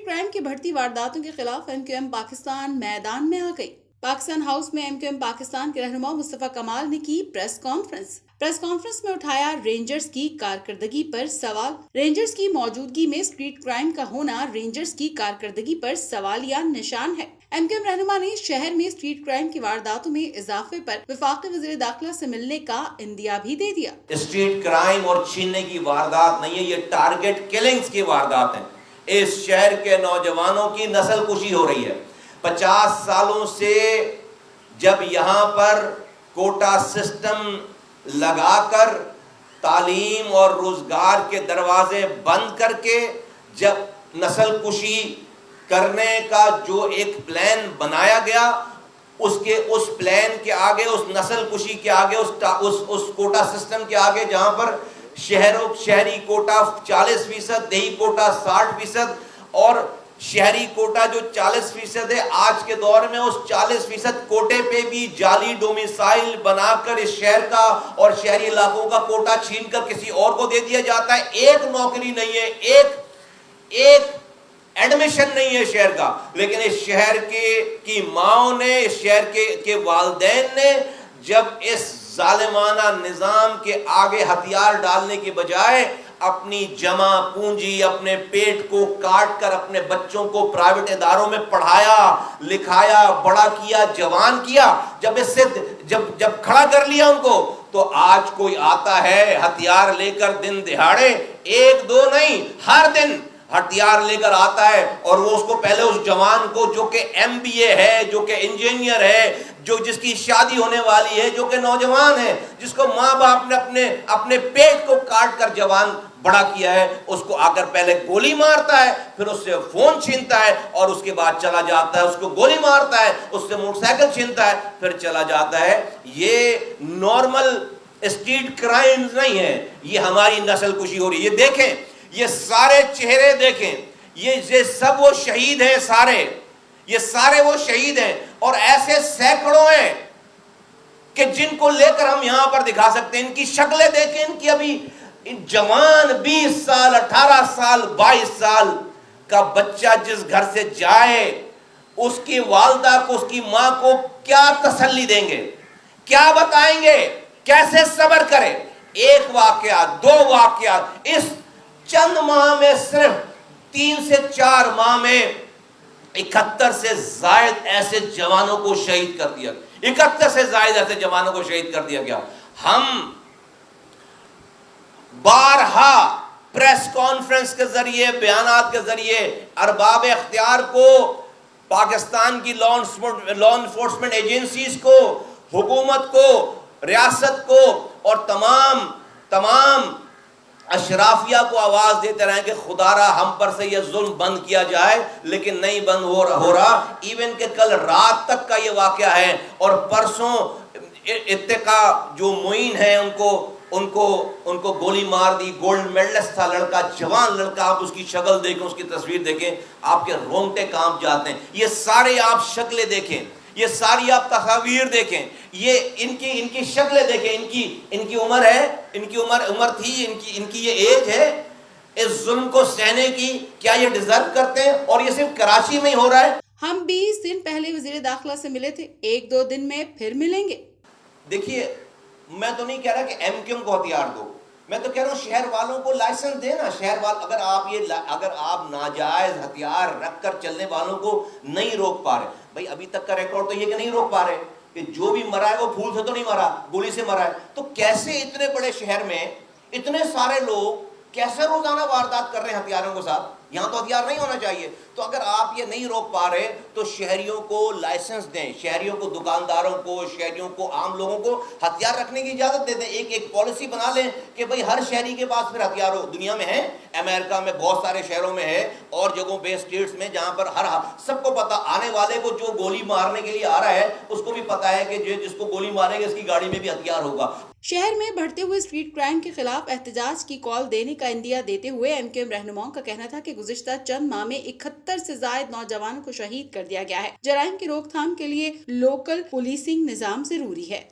Street crime की बढ़ती वारदातों के खिलाफ MQM पाकिस्तान मैदान में आ गई। पाकिस्तान हाउस में MQM पाकिस्तान के रहनुमा मुस्तफा कमाल ने की प्रेस कॉन्फ्रेंस में उठाया रेंजर्स की कारकर्दगी पर सवाल। रेंजर्स की मौजूदगी में स्ट्रीट क्राइम का होना रेंजर्स की कारकर्दगी पर सवालिया निशान है। MQM रहनुमा ने शहर में स्ट्रीट क्राइम की वारदातों में इजाफे पर वफाकी वज़ीर दाखिला से मिलने का इंदिया भी दे दिया। स्ट्रीट क्राइम और छीनने की वारदात नहीं है, ये टारगेट किलिंग्स की वारदात है। इस शहर के नौजवानों की नस्ल कुशी हो रही है। 50 सालों से जब यहाँ पर कोटा सिस्टम लगाकर तालीम और रोजगार के दरवाजे बंद करके जब नस्ल कुशी करने का जो एक प्लान बनाया गया, उस प्लान के आगे, उस नस्ल कुशी के आगे, उस कोटा सिस्टम के आगे, जहां पर शहरी कोटा 40%, देही कोटा 60% और शहरी कोटा जो 40% है, आज के दौर में उस 40% कोटे पे भी जाली डोमिसाइल बनाकर इस शहर का और शहरी इलाकों का कोटा छीनकर किसी और को दे दिया जाता है। एक नौकरी नहीं है, एक एडमिशन नहीं है शहर का। लेकिन इस शहर की माओ ने, इस शहर के वालिदैन ने जब इस जालिमाना निजाम के आगे हथियार डालने के बजाय अपनी जमा पूंजी, अपने पेट को काट कर अपने बच्चों को प्राइवेट इदारों में पढ़ाया, लिखाया, बड़ा किया, जवान किया, जब खड़ा कर लिया उनको, तो आज कोई आता है हथियार लेकर दिन दिहाड़े, एक दो नहीं, हर दिन हथियार लेकर आता है और वो उसको पहले उस जवान को जो कि MBA है, जो कि इंजीनियर है, जिसकी शादी होने वाली है, जो कि नौजवान है, जिसको माँ बाप ने अपने पेट को काट कर जवान बड़ा किया है, उसको आकर पहले गोली मारता है, फिर उससे फोन छीनता है और उसके बाद चला जाता है। उसको गोली मारता है, उससे मोटरसाइकिल छीनता है, फिर चला जाता है। ये नॉर्मल स्ट्रीट क्राइम्स नहीं है, ये हमारी नस्ल कुशी हो रही है। ये देखें, ये सारे चेहरे देखें, ये सब वो शहीद हैं, ये सारे वो शहीद हैं और ऐसे सैकड़ों हैं कि जिनको लेकर हम यहां पर दिखा सकते हैं। इनकी शक्लें देखें, इनकी अभी जवान 20 साल, 18 साल, 22 साल का बच्चा जिस घर से जाए, उसकी वालदा को, उसकी मां को क्या तसल्ली देंगे, क्या बताएंगे, कैसे सब्र करें। एक वाकया, दो वाकया, इस चंद माह में, सिर्फ 3 से 4 माह में 71 से जायद ऐसे जवानों को शहीद कर दिया। 71 से जायद ऐसे जवानों को शहीद कर दिया गया। हम बारहा प्रेस कॉन्फ्रेंस के जरिए, बयानात के जरिए अरबाब इख्तियार को, पाकिस्तान की लॉ इन्फोर्समेंट एजेंसीज को, हुकूमत को, रियासत को और तमाम अशराफिया को आवाज देते रहे कि खुदारा हम पर से ये जुल्म बंद किया जाए, लेकिन नहीं बंद हो रहा। इवन के कल रात तक का ये वाकया है और परसों इत्तेका जो मुइन है उनको गोली मार दी। गोल्ड मेडलिस्ट था लड़का, जवान लड़का, आप उसकी शक्ल देखें, उसकी तस्वीर देखें, आपके रोंगटे कांप जाते हैं। ये सारे आप शक्लें देखें, ये सारी आप तस्वीर देखें, ये इनकी शक्लें देखें, इनकी उम्र है, इनकी उम्र थी, इनकी ये एज है इस जुल्म को सहने की। क्या ये डिजर्व करते हैं? और ये सिर्फ कराची में ही हो रहा है। हम 20 दिन पहले वज़ीर दाखिला से मिले थे, 1-2 दिन में फिर मिलेंगे। देखिए, मैं तो नहीं कह रहा कि MQM को हथियार दो, मैं तो कह रहा हूँ शहर वालों को लाइसेंस देना। शहर वाले, अगर आप नाजायज हथियार रखकर चलने वालों को नहीं रोक पा रहे, भाई अभी तक का रिकॉर्ड तो ये कि नहीं रोक पा रहे कि जो भी मरा है वो फूल से तो नहीं मरा, गोली से मरा है। तो कैसे इतने बड़े शहर में इतने सारे लोग कैसे रोजाना वारदात कर रहे हैं हथियारों के साथ? यहाँ तो हथियार नहीं होना चाहिए। तो अगर आप ये नहीं रोक पा रहे तो शहरियों को लाइसेंस दें, शहरियों को, दुकानदारों को, शहरियों को, आम लोगों को हथियार रखने की इजाजत दे दें। एक पॉलिसी बना लें कि भाई हर शहरी के पास फिर हथियार हो। दुनिया में है, अमेरिका में बहुत सारे शहरों में है और जगहों पे, स्टेट्स में, जहां पर सबको पता, आने वाले को जो गोली मारने के लिए आ रहा है उसको भी पता है कि जिसको गोली मारेंगे इसकी गाड़ी में भी हथियार होगा। शहर में बढ़ते हुए स्ट्रीट क्राइम के खिलाफ एहतजाज की कॉल देने का इंदिया देते हुए MQM रहनुमाओं का कहना था कि गुज़िश्ता चंद माह में 71 से जायद नौजवानों को शहीद कर दिया गया है। जराइम की रोकथाम के लिए लोकल पुलिसिंग निजाम जरूरी है।